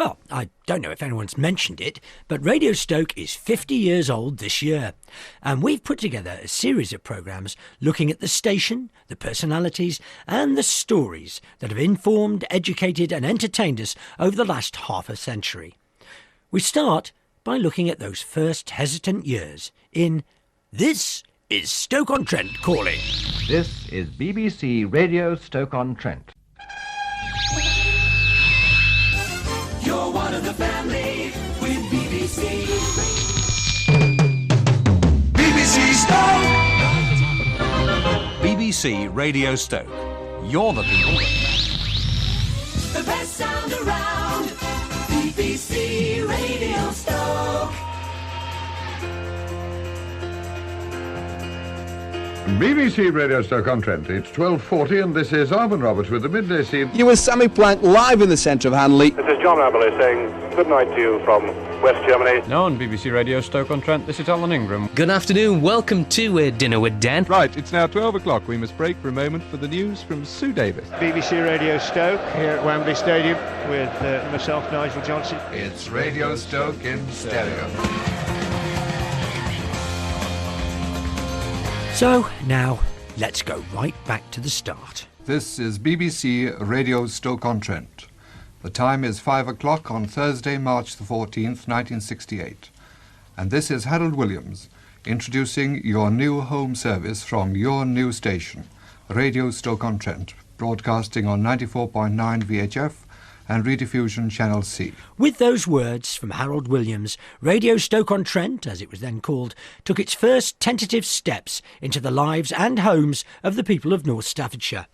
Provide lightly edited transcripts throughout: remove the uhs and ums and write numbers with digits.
Well, I don't know if anyone's mentioned it, but Radio Stoke is 50 years old this year. And we've put together a series of programmes looking at the station, the personalities and the stories that have informed, educated and entertained us over the last half a century. We start by looking at those first hesitant years in This is Stoke-on-Trent Calling. This is BBC Radio Stoke-on-Trent. You're one of the family with BBC. BBC Stoke. BBC Radio Stoke. You're the people. The best sound around. BBC Radio Stoke. BBC Radio Stoke-on-Trent. It's 12:40 and this is Arvin Roberts with the midday scene. You with Sammy Plank live in the centre of Hanley. This is John Aberley saying good night to you from West Germany. Now on BBC Radio Stoke-on-Trent, this is Alan Ingram. Good afternoon, welcome to Dinner with Dan. Right, it's now 12 o'clock. We must break for a moment for the news from Sue Davis. BBC Radio Stoke here at Wembley Stadium with myself, Nigel Johnson. It's Radio Stoke in stereo. So, now, let's go right back to the start. This is BBC Radio Stoke-on-Trent. The time is 5 o'clock on Thursday, March the 14th, 1968. And this is Harold Williams, introducing your new home service from your new station, Radio Stoke-on-Trent, broadcasting on 94.9 VHF and rediffusion Channel C. With those words from Harold Williams, Radio Stoke-on-Trent, as it was then called, took its first tentative steps into the lives and homes of the people of North Staffordshire.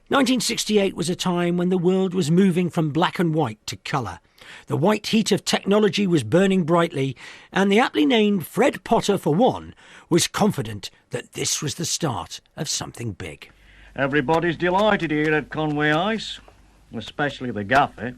1968 was a time when the world was moving from black and white to colour. The white heat of technology was burning brightly, and the aptly named Fred Potter, for one, was confident that this was the start of something big. Everybody's delighted here at Conway Ice, especially the gaffer.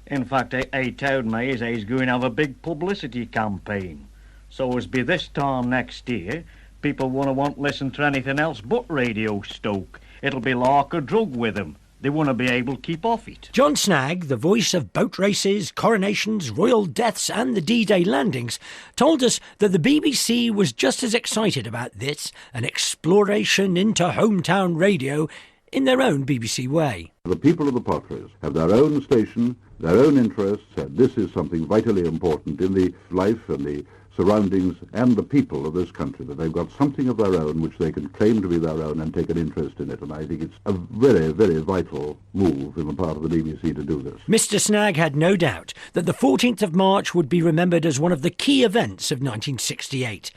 In fact, he told me he's going to have a big publicity campaign. So as by this time next year, people won't listen to anything else but Radio Stoke. It'll be like a drug with them. They want to be able to keep off it. John Snagg, the voice of boat races, coronations, royal deaths and the D-Day landings, told us that the BBC was just as excited about this, an exploration into hometown radio, in their own BBC way. The people of the Potteries have their own station, their own interests, and this is something vitally important in the life and the surroundings and the people of this country, that they've got something of their own which they can claim to be their own and take an interest in it. And I think it's a very, very vital move on the part of the BBC to do this. Mr. Snagg had no doubt that the 14th of March would be remembered as one of the key events of 1968.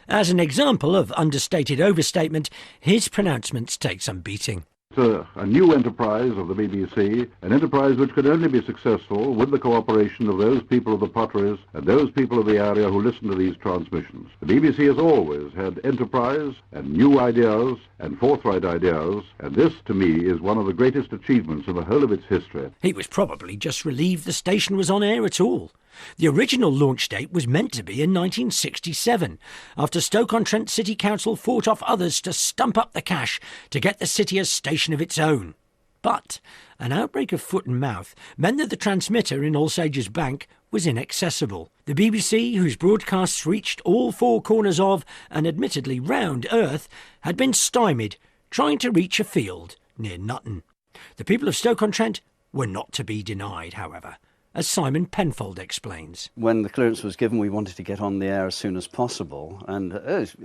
As an example of understated overstatement, his pronouncements take some beating. It's a new enterprise of the BBC, an enterprise which could only be successful with the cooperation of those people of the Potteries and those people of the area who listen to these transmissions. The BBC has always had enterprise and new ideas and forthright ideas, and this, to me, is one of the greatest achievements in the whole of its history. He was probably just relieved the station was on air at all. The original launch date was meant to be in 1967, after Stoke-on-Trent City Council fought off others to stump up the cash to get the city a station of its own. But an outbreak of foot and mouth meant that the transmitter in All Sages Bank was inaccessible. The BBC, whose broadcasts reached all four corners of, and admittedly round, Earth, had been stymied, trying to reach a field near Nutton. The people of Stoke-on-Trent were not to be denied, however, as Simon Penfold explains. When the clearance was given, we wanted to get on the air as soon as possible, and as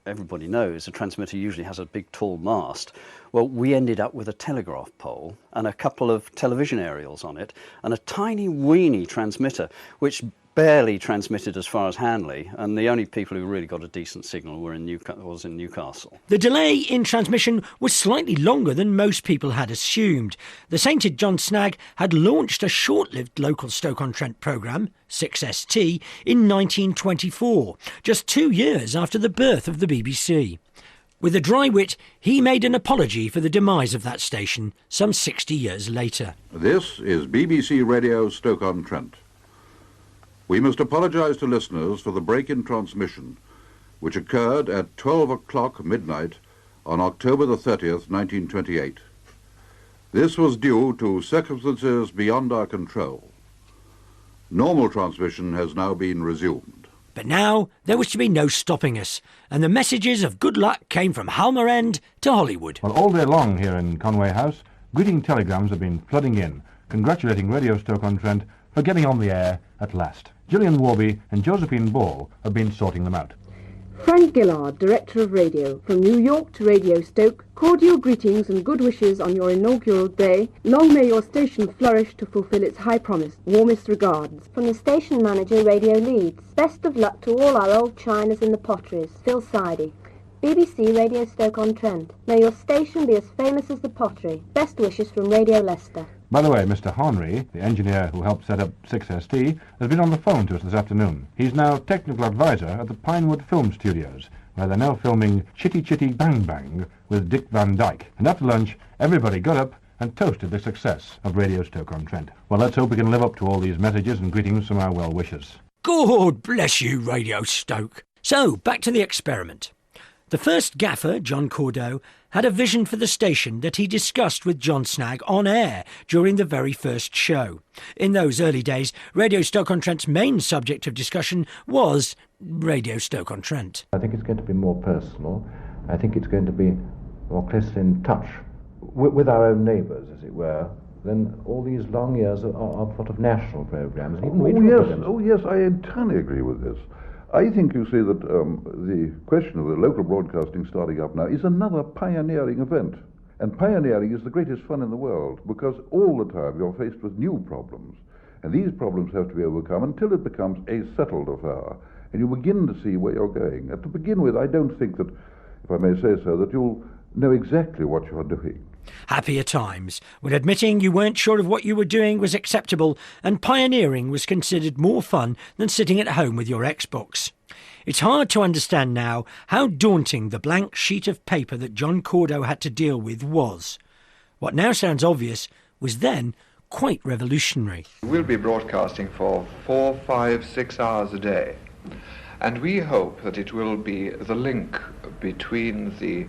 everybody knows, a transmitter usually has a big tall mast. Well, we ended up with a telegraph pole and a couple of television aerials on it and a tiny weeny transmitter which barely transmitted as far as Hanley, and the only people who really got a decent signal were in Newcastle. The delay in transmission was slightly longer than most people had assumed. The sainted John Snagg had launched a short-lived local Stoke-on-Trent programme, 6ST, in 1924, just 2 years after the birth of the BBC. With a dry wit, he made an apology for the demise of that station some 60 years later. This is BBC Radio Stoke-on-Trent. We must apologise to listeners for the break in transmission, which occurred at 12 o'clock midnight on October the 30th, 1928. This was due to circumstances beyond our control. Normal transmission has now been resumed. But now there was to be no stopping us, and the messages of good luck came from Halmer End to Hollywood. Well, all day long here in Conway House, greeting telegrams have been flooding in, congratulating Radio Stoke-on-Trent for getting on the air at last. Gillian Warby and Josephine Ball have been sorting them out. Frank Gillard, Director of Radio, from New York to Radio Stoke, cordial greetings and good wishes on your inaugural day. Long may your station flourish to fulfil its high promise. Warmest regards. From the station manager, Radio Leeds. Best of luck to all our old chinas in the potteries. Phil Sidey. BBC Radio Stoke-on-Trent. May your station be as famous as the pottery. Best wishes from Radio Leicester. By the way, Mr. Henry, the engineer who helped set up 6ST, has been on the phone to us this afternoon. He's now technical advisor at the Pinewood Film Studios, where they're now filming Chitty Chitty Bang Bang with Dick Van Dyke. And after lunch, everybody got up and toasted the success of Radio Stoke-on-Trent. Well, let's hope we can live up to all these messages and greetings from our well-wishers. God bless you, Radio Stoke. So, back to the experiment. The first gaffer, John Cordeau, had a vision for the station that he discussed with John Snagg on air during the very first show. In those early days, Radio Stoke-on-Trent's main subject of discussion was Radio Stoke-on-Trent. I think it's going to be more personal. I think it's going to be more closely in touch with our own neighbours, as it were, than all these long years of sort of national programmes. Yes, I entirely agree with this. I think, you see, that the question of the local broadcasting starting up now is another pioneering event. And pioneering is the greatest fun in the world, because all the time you're faced with new problems. And these problems have to be overcome until it becomes a settled affair. And you begin to see where you're going. And to begin with, I don't think that, if I may say so, that you'll know exactly what you're doing. Happier times, when admitting you weren't sure of what you were doing was acceptable, and pioneering was considered more fun than sitting at home with your Xbox. It's hard to understand now how daunting the blank sheet of paper that John Cordeau had to deal with was. What now sounds obvious was then quite revolutionary. We'll be broadcasting for 4, 5, 6 hours a day, and we hope that it will be the link between the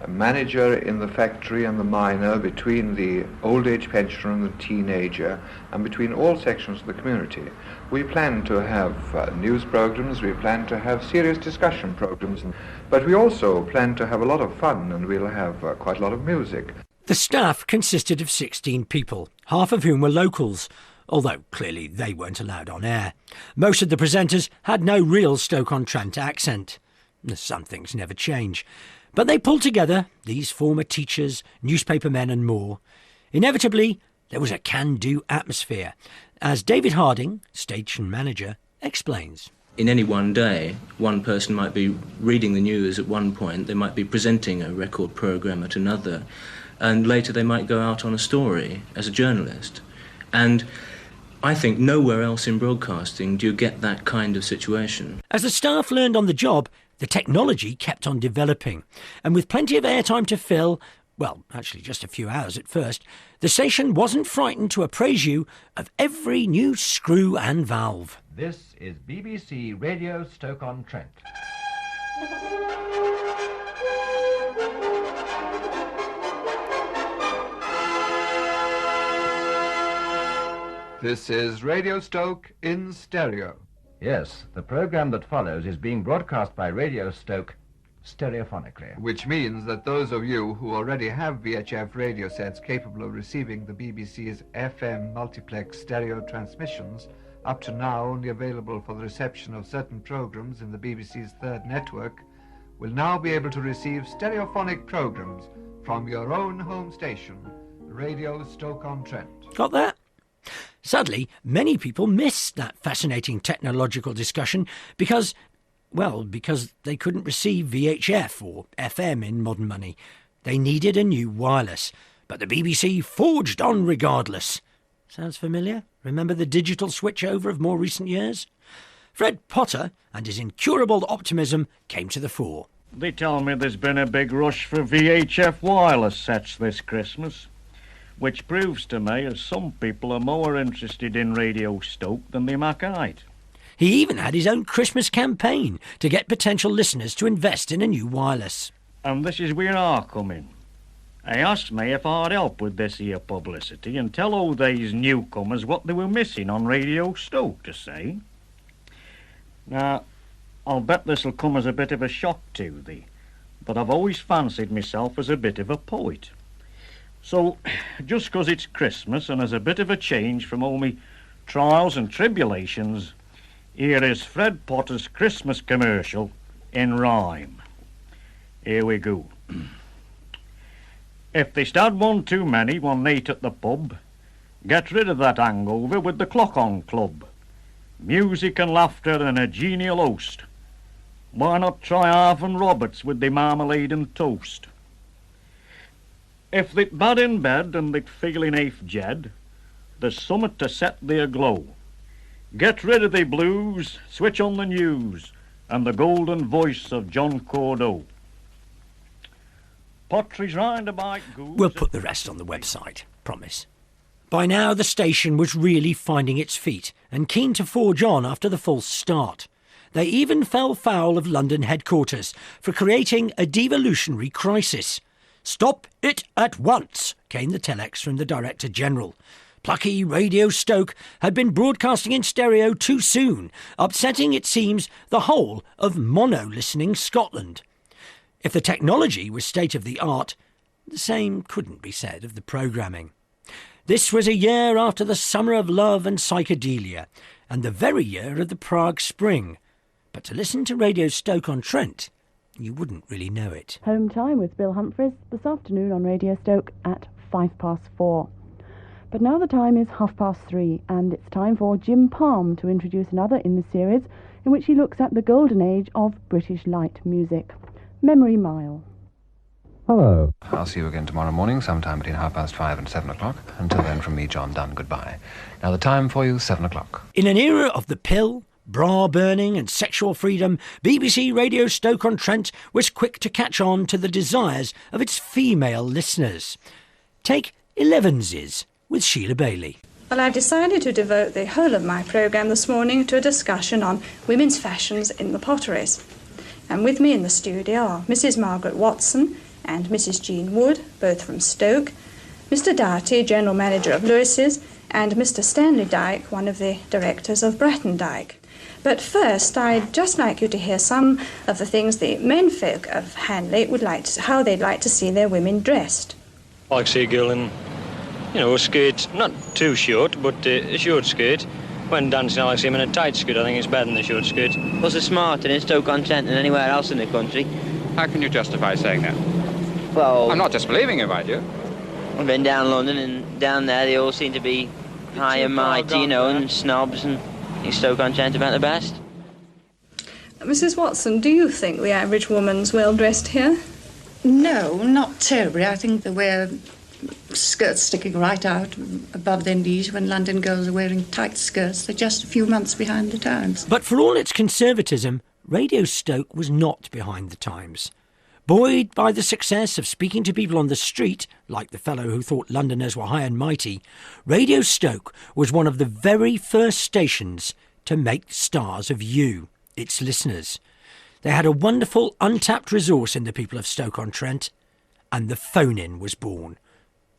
manager in the factory and the miner, between the old age pensioner and the teenager, and between all sections of the community. We plan to have news programs, we plan to have serious discussion programs, but we also plan to have a lot of fun, and we'll have quite a lot of music. The staff consisted of 16 people, half of whom were locals, although clearly they weren't allowed on air. Most of the presenters had no real Stoke-on-Trent accent. Some things never change. But they pulled together, these former teachers, newspapermen and more. Inevitably, there was a can-do atmosphere, as David Harding, station manager, explains. In any one day, one person might be reading the news at one point, they might be presenting a record programme at another, and later they might go out on a story as a journalist. And I think nowhere else in broadcasting do you get that kind of situation. As the staff learned on the job, the technology kept on developing, and with plenty of airtime to fill, well, actually just a few hours at first, the station wasn't frightened to appraise you of every new screw and valve. This is BBC Radio Stoke-on-Trent. This is Radio Stoke in stereo. Yes, the programme that follows is being broadcast by Radio Stoke stereophonically. Which means that those of you who already have VHF radio sets capable of receiving the BBC's FM multiplex stereo transmissions, up to now only available for the reception of certain programmes in the BBC's third network, will now be able to receive stereophonic programmes from your own home station, Radio Stoke-on-Trent. Got that? Sadly, many people missed that fascinating technological discussion because they couldn't receive VHF or FM in modern money. They needed a new wireless, but the BBC forged on regardless. Sounds familiar? Remember the digital switchover of more recent years? Fred Potter and his incurable optimism came to the fore. They tell me there's been a big rush for VHF wireless sets this Christmas, which proves to me as some people are more interested in Radio Stoke than the Mackite. He even had his own Christmas campaign to get potential listeners to invest in a new wireless. And this is where I come in. He asked me if I'd help with this here publicity and tell all these newcomers what they were missing on Radio Stoke, to say. Now, I'll bet this'll come as a bit of a shock to thee, but I've always fancied myself as a bit of a poet. So, just 'cause it's Christmas and as a bit of a change from all me trials and tribulations, here is Fred Potter's Christmas commercial in rhyme. Here we go. If they had one too many one night at the pub, get rid of that hangover with the Clock On Club. Music and laughter and a genial host. Why not try Arvin Roberts with the marmalade and toast? If they'd bad in bed and they'd feeling half jed, there's summat to set their glow. Get rid of the blues, switch on the news, and the golden voice of John Cordeaux. Potteries round about goose. We'll put the rest on the website, promise. By now the station was really finding its feet and keen to forge on after the false start. They even fell foul of London headquarters for creating a devolutionary crisis. "Stop it at once," came the telex from the Director General. Plucky Radio Stoke had been broadcasting in stereo too soon, upsetting, it seems, the whole of mono-listening Scotland. If the technology was state-of-the-art, the same couldn't be said of the programming. This was a year after the summer of love and psychedelia, and the very year of the Prague Spring. But to listen to Radio Stoke-on-Trent, you wouldn't really know it. Home time with Bill Humphries this afternoon on Radio Stoke at 4:05. But now the time is 3:30, and it's time for Jim Palm to introduce another in the series in which he looks at the golden age of British light music. Memory Mile. Hello. I'll see you again tomorrow morning, sometime between 5:30 and 7 o'clock. Until then, from me, John Dunn, goodbye. Now the time for you, 7 o'clock. In an era of the pill, bra-burning and sexual freedom, BBC Radio Stoke-on-Trent was quick to catch on to the desires of its female listeners. Take Elevenses with Sheila Bailey. Well, I've decided to devote the whole of my programme this morning to a discussion on women's fashions in the potteries. And with me in the studio are Mrs. Margaret Watson and Mrs. Jean Wood, both from Stoke, Mr. Darty, General Manager of Lewis's, and Mr. Stanley Dyke, one of the directors of Bratton Dyke. But first, I'd just like you to hear some of the things the menfolk of Hanley would like to, how they'd like to see their women dressed. I like to see a girl in, a skirt, not too short, but a short skirt. When dancing, I like to see him in a tight skirt. I think it's better than a short skirt. What's the smarter in Stoke-on-Trent than anywhere else in the country? How can you justify saying that? Well, I'm not disbelieving you, mind you. I've been down London, and down there they all seem to be high and mighty, and snobs, and I think Stoke-on-Trent about the best. Mrs. Watson, do you think the average woman's well dressed here? No, not terribly. I think they wear skirts sticking right out above their knees when London girls are wearing tight skirts. They're just a few months behind the times. But for all its conservatism, Radio Stoke was not behind the times. Buoyed by the success of speaking to people on the street, like the fellow who thought Londoners were high and mighty, Radio Stoke was one of the very first stations to make stars of you, its listeners. They had a wonderful untapped resource in the people of Stoke-on-Trent, and the phone-in was born.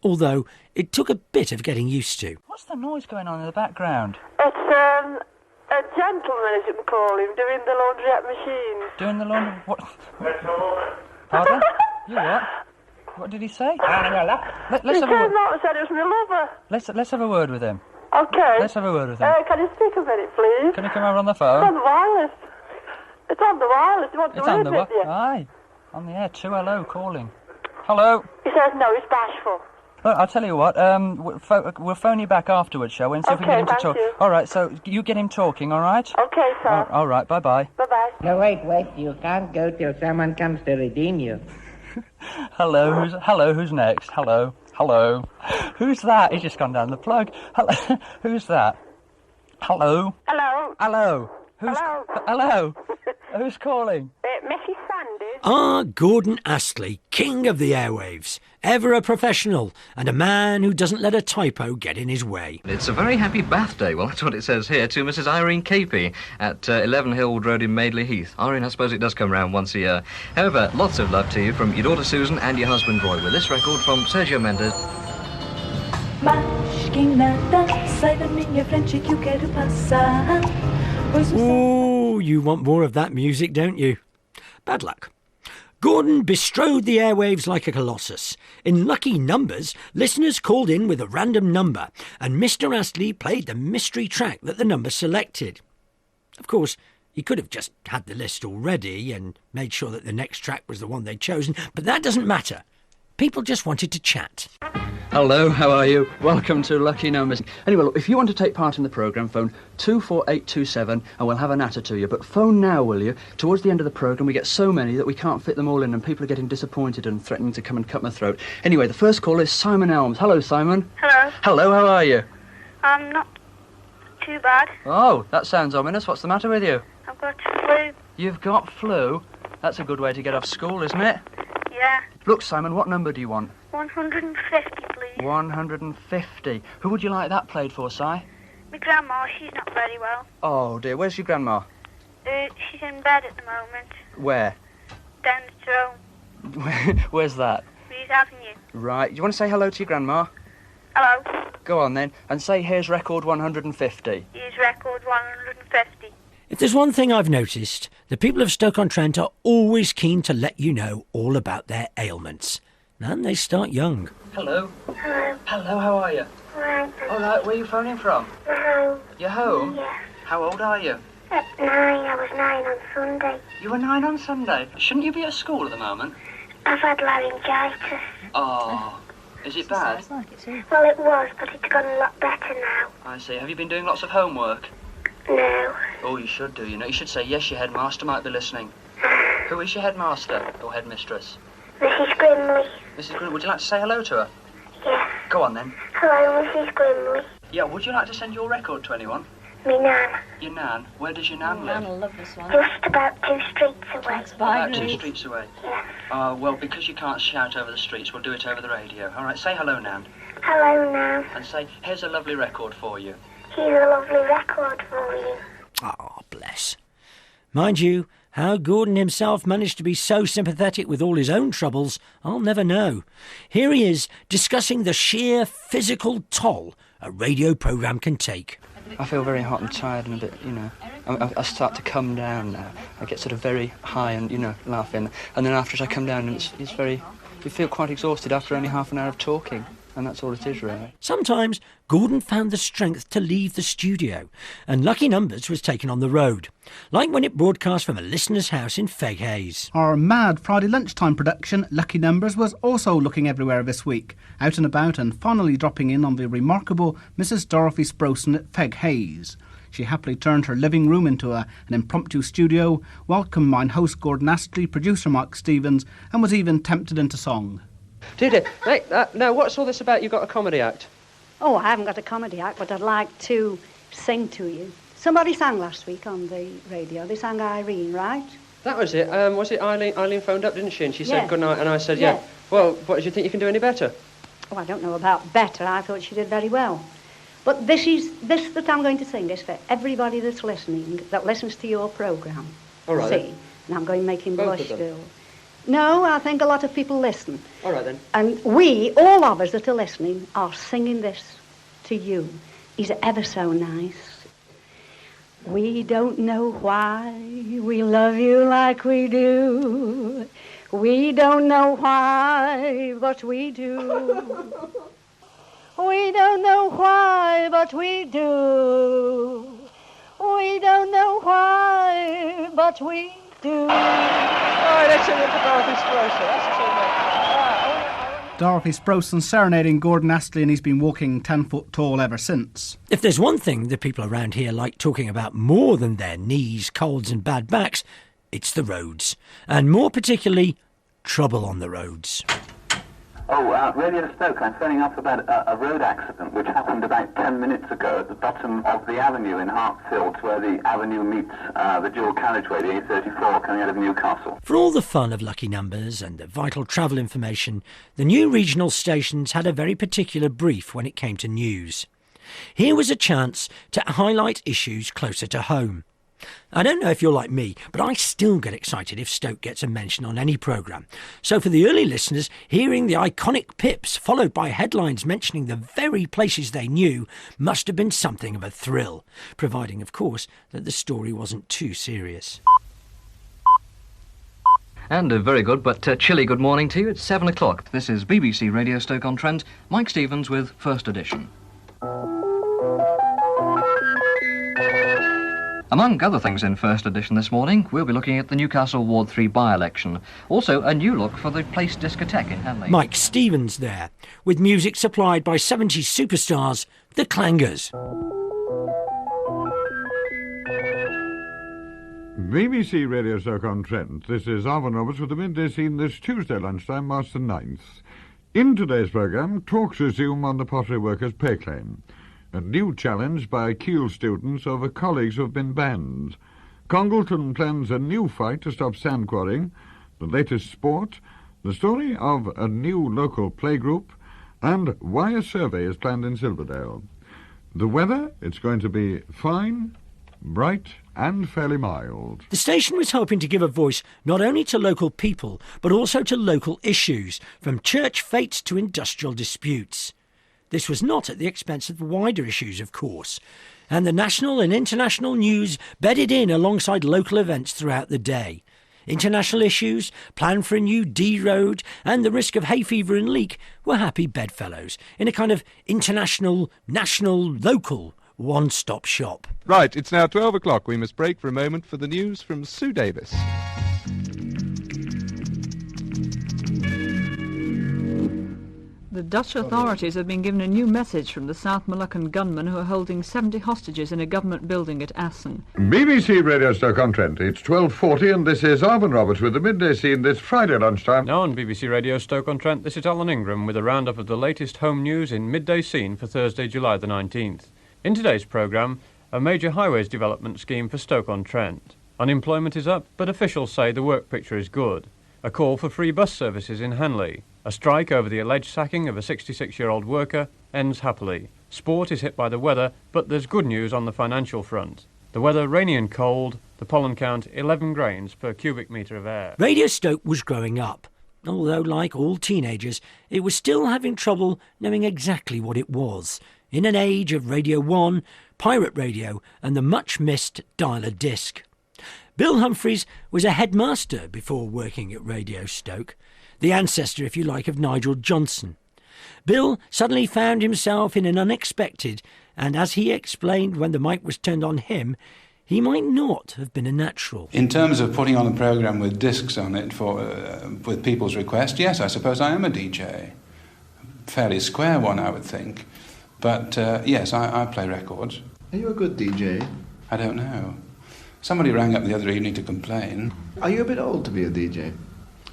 Although it took a bit of getting used to. What's the noise going on in the background? It's a gentleman, as you can call him, doing the laundrette machine. Doing the laundry... What? Pardon? You what? What did he say? He came out and said it was my lover. Let's have a word with him. Okay. Let's have a word with him. Can you speak a minute, please? Can you come over on the phone? It's on the wireless. It's on the wireless. You want to on the with you? Aye. On the air. 2LO calling. Hello? He says no, he's bashful. Look, I'll tell you what, we'll phone you back afterwards, shall we, and see if we can get him to talk. You. All right, so you get him talking, all right? Okay, sir. All right, bye-bye. Bye-bye. No, wait, you can't go till someone comes to redeem you. Hello, who's next? Hello. Who's that? He's just gone down the plug. Hello, who's that? Hello. Hello. Hello. Hello. Who's calling? Mrs. Sanders. Gordon Astley, king of the airwaves, ever a professional and a man who doesn't let a typo get in his way. It's a very happy birthday, well, that's what it says here, to Mrs. Irene Capey at 11 Hillwood Road in Madeley Heath. Irene, I suppose it does come round once a year. However, lots of love to you from your daughter Susan and your husband Roy with this record from Sergio Mendes. Ooh, you want more of that music, don't you? Bad luck. Gordon bestrode the airwaves like a colossus. In lucky numbers, listeners called in with a random number, and Mr. Astley played the mystery track that the number selected. Of course, he could have just had the list already and made sure that the next track was the one they'd chosen, but that doesn't matter. People just wanted to chat. Hello, how are you? Welcome to Lucky Numbers. Anyway, look, if you want to take part in the programme, phone 24827 and we'll have an natter to you. But phone now, will you? Towards the end of the programme, we get so many that we can't fit them all in and people are getting disappointed and threatening to come and cut my throat. Anyway, the first caller is Simon Elms. Hello, Simon. Hello. Hello, how are you? Not too bad. Oh, that sounds ominous. What's the matter with you? I've got flu. You've got flu? That's a good way to get off school, isn't it? Yeah. Look, Simon, what number do you want? 150, please. 150. Who would you like that played for, Si? My grandma, she's not very well. Oh, dear. Where's your grandma? She's in bed at the moment. Where? Down the road. Where's that? Rees Avenue. Right. Do you want to say hello to your grandma? Hello. Go on, then, and say, here's record 150. Here's record 150. If there's one thing I've noticed, the people of Stoke-on-Trent are always keen to let you know all about their ailments. And they start young. Hello. Hello. Hello, how are you? Right. All right, where are you phoning from? Home. You're home? Yeah. How old are you? At 9. I was 9 on Sunday. You were 9 on Sunday? Shouldn't you be at school at the moment? I've had laryngitis. Oh, is it bad? Well, it was, but it's gotten a lot better now. I see. Have you been doing lots of homework? No. Oh, you should do, you know. You should say, yes, your headmaster might be listening. Who is your headmaster or headmistress? Mrs. Grimley. Mrs. Grimley, would you like to say hello to her? Yes. Go on, then. Hello, Mrs. Grimley. Yeah, would you like to send your record to anyone? Me nan. Your nan? Where does your nan live? Nan will love this one. Just about 2 streets away. About 2 streets away? Yes. Well, because you can't shout over the streets, we'll do it over the radio. All right, say hello, Nan. Hello, Nan. And say, here's a lovely record for you. Here's a lovely record for you. Oh, bless. Mind you, how Gordon himself managed to be so sympathetic with all his own troubles, I'll never know. Here he is, discussing the sheer physical toll a radio programme can take. I feel very hot and tired and a bit, you know, I start to come down now. I get sort of very high and, you know, laughing. And then after I come down, and it's very, you feel quite exhausted after only half an hour of talking. And that's all it is, really. Sometimes Gordon found the strength to leave the studio, and Lucky Numbers was taken on the road, like when it broadcast from a listener's house in Feghaze. Our mad Friday lunchtime production, Lucky Numbers, was also looking everywhere this week, out and about and finally dropping in on the remarkable Mrs. Dorothy Sproson at Feghaze. She happily turned her living room into an impromptu studio, welcomed mine host Gordon Astley, producer Mark Stevens, and was even tempted into song. Did it? Hey, now, what's all this about? You've got a comedy act? Oh, I haven't got a comedy act, but I'd like to sing to you. Somebody sang last week on the radio. They sang Irene, right? That was it. Was it Eileen? Eileen phoned up, didn't she? And she said good night, and I said, yes. Well, what, do you think you can do any better? Oh, I don't know about better. I thought she did very well. But this that I'm going to sing is for everybody that's listening, that listens to your programme. All right. See? And I'm going to make him Both blush of them? still. No, I think a lot of people listen. All right, then. And we, all of us that are listening, are singing this to you. He's ever so nice. We don't know why we love you like we do. We don't know why, but we do. We don't know why, but we do. We don't know why, but we do. All right, let's sing it to Dorothy Sproson. That's the same. Dorothy Sproson serenading Gordon Astley, and he's been walking 10 foot tall ever since. If there's one thing the people around here like talking about more than their knees, colds and bad backs, it's the roads. And more particularly, trouble on the roads. Radio Stoke, I'm phoning up about a road accident which happened about 10 minutes ago at the bottom of the avenue in Hartfield, where the avenue meets the dual carriageway, the A34, coming out of Newcastle. For all the fun of lucky numbers and the vital travel information, the new regional stations had a very particular brief when it came to news. Here was a chance to highlight issues closer to home. I don't know if you're like me, but I still get excited if Stoke gets a mention on any programme. So for the early listeners, hearing the iconic pips followed by headlines mentioning the very places they knew must have been something of a thrill, providing, of course, that the story wasn't too serious. And a very good but chilly good morning to you. It's 7 o'clock. This is BBC Radio Stoke-on-Trent. Mike Stevens with First Edition. Among other things in First Edition this morning, we'll be looking at the Newcastle Ward 3 by-election. Also, a new look for the Place Discotheque in Hanley. Mike Stevens there, with music supplied by 70s superstars, the Clangers. BBC Radio Stoke-on-Trent. This is Alvin Roberts with the midday scene this Tuesday lunchtime, March the 9th. In today's programme, talks resume on the pottery workers' pay claim. A new challenge by Keele students over colleagues who have been banned. Congleton plans a new fight to stop sand quarrying, the latest sport, the story of a new local playgroup, and why a survey is planned in Silverdale. The weather, it's going to be fine, bright and fairly mild. The station was hoping to give a voice not only to local people, but also to local issues, from church fates to industrial disputes. This was not at the expense of wider issues, of course, and the national and international news bedded in alongside local events throughout the day. International issues, plan for a new D road, and the risk of hay fever and leak were happy bedfellows in a kind of international, national, local one-stop shop. Right, it's now 12 o'clock. We must break for a moment for the news from Sue Davis. The Dutch authorities have been given a new message from the South Moluccan gunmen who are holding 70 hostages in a government building at Assen. BBC Radio Stoke-on-Trent. It's 12:40 and this is Alvin Roberts with the midday scene this Friday lunchtime. Now on BBC Radio Stoke-on-Trent, this is Alan Ingram with a roundup of the latest home news in midday scene for Thursday, July the 19th. In today's programme, a major highways development scheme for Stoke-on-Trent. Unemployment is up, but officials say the work picture is good. A call for free bus services in Hanley. A strike over the alleged sacking of a 66-year-old worker ends happily. Sport is hit by the weather, but there's good news on the financial front. The weather rainy and cold, the pollen count 11 grains per cubic metre of air. Radio Stoke was growing up, although like all teenagers, it was still having trouble knowing exactly what it was, in an age of Radio 1, pirate radio and the much-missed dial-a-disc. Bill Humphreys was a headmaster before working at Radio Stoke, the ancestor, if you like, of Nigel Johnson. Bill suddenly found himself in an unexpected, and as he explained when the mic was turned on him, he might not have been a natural. In terms of putting on a programme with discs on it for with people's request, yes, I suppose I am a DJ. Fairly square one, I would think. But yes, I play records. Are you a good DJ? I don't know. Somebody rang up the other evening to complain. Are you a bit old to be a DJ?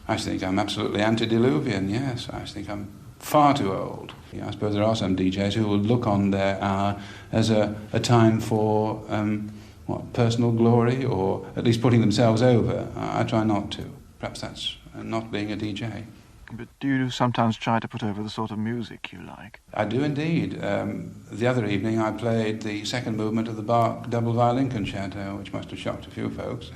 I think I'm absolutely antediluvian, yes. I think I'm far too old. I suppose there are some DJs who will look on their hour as a time for, personal glory, or at least putting themselves over. I try not to. Perhaps that's not being a DJ. But do you sometimes try to put over the sort of music you like? I do indeed. The other evening I played the second movement of the Bach double violin concerto, which must have shocked a few folks.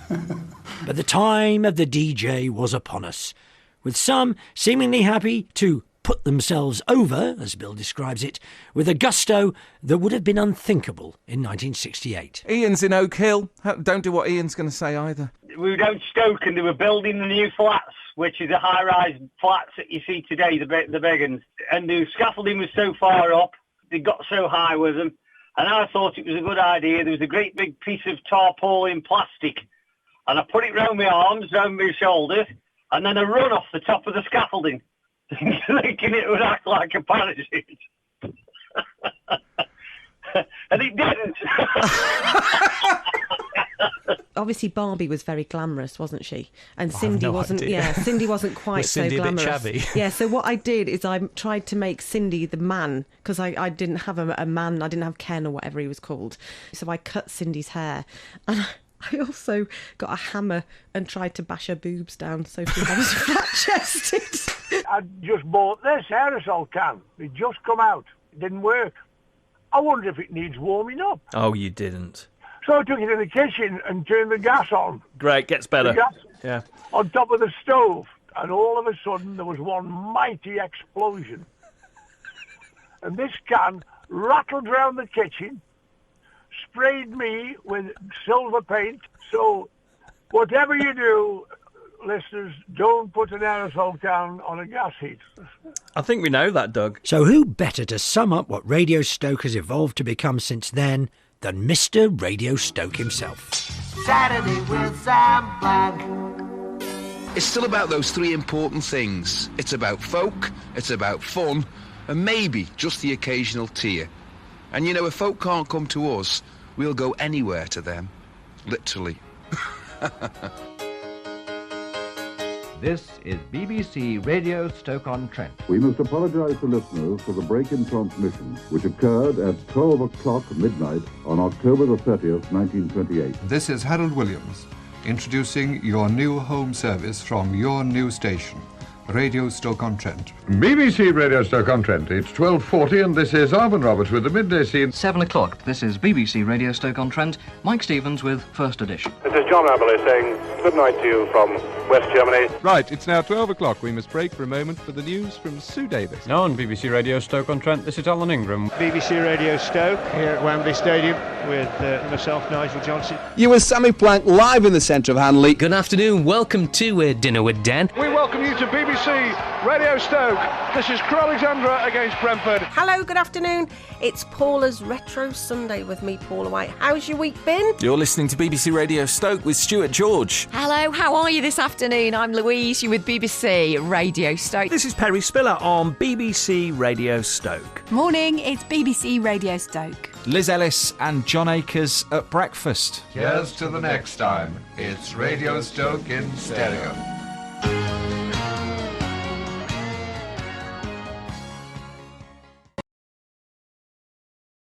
But the time of the DJ was upon us, with some seemingly happy to put themselves over, as Bill describes it, with a gusto that would have been unthinkable in 1968. Ian's in Oak Hill. Don't do what Ian's going to say either. We were down Stoke and they were building the new flats, which is the high-rise flats that you see today, the big ones. And the scaffolding was so far up, they got so high with them. And I thought it was a good idea. There was a great big piece of tarpaulin plastic. And I put it round my arms, round my shoulders, and then I run off the top of the scaffolding, thinking it would act like a parachute. And it didn't. obviously Barbie was very glamorous, wasn't she? And I have Cindy no wasn't. idea. Yeah, Cindy wasn't quite Was so Cindy a bit glamorous. chubby? Yeah. So what I did is I tried to make Cindy the man, because I didn't have a man. I didn't have Ken or whatever he was called. So I cut Cindy's hair, and I also got a hammer and tried to bash her boobs down so she was flat-chested. I just bought this aerosol can. It just come out. It didn't work. I wonder if it needs warming up. Oh, you didn't. So I took it in the kitchen and turned the gas on. Great, gets better. The gas Yeah. on top of the stove. And all of a sudden there was one mighty explosion. And this can rattled round the kitchen, sprayed me with silver paint. So whatever you do, listeners, don't put an aerosol can on a gas heat. I think we know that, Doug. So who better to sum up what Radio Stoke has evolved to become since then than Mr. Radio Stoke himself? Saturday with Sam Black. It's still about those three important things. It's about folk, it's about fun, and maybe just the occasional tear. And you know, if folk can't come to us, we'll go anywhere to them. Literally. This is BBC Radio Stoke-on-Trent. We must apologise to listeners for the break in transmission, which occurred at 12 o'clock midnight on October the 30th, 1928. This is Harold Williams, introducing your new home service from your new station, Radio Stoke-on-Trent. BBC Radio Stoke-on-Trent. It's 12:40 and this is Arvin Roberts with the midday scene. 7 o'clock. This is BBC Radio Stoke-on-Trent. Mike Stevens with First Edition. This is John Aberley saying good night to you from West Germany. Right, it's now 12 o'clock. We must break for a moment for the news from Sue Davis. Now on BBC Radio Stoke-on-Trent, this is Alan Ingram. BBC Radio Stoke here at Wembley Stadium with myself, Nigel Johnson. You with Sammy Plank live in the centre of Hanley. Good afternoon, welcome to Dinner with Dan. We welcome you to BBC Radio Stoke. This is Crew Alexandra against Brentford. Hello, good afternoon. It's Paula's Retro Sunday with me, Paula White. How's your week been? You're listening to BBC Radio Stoke with Stuart George. Hello, how are you this afternoon? I'm Louise, you're with BBC Radio Stoke. This is Perry Spiller on BBC Radio Stoke. Morning, it's BBC Radio Stoke. Liz Ellis and John Akers at breakfast. Here's to the next time. It's Radio Stoke in stereo.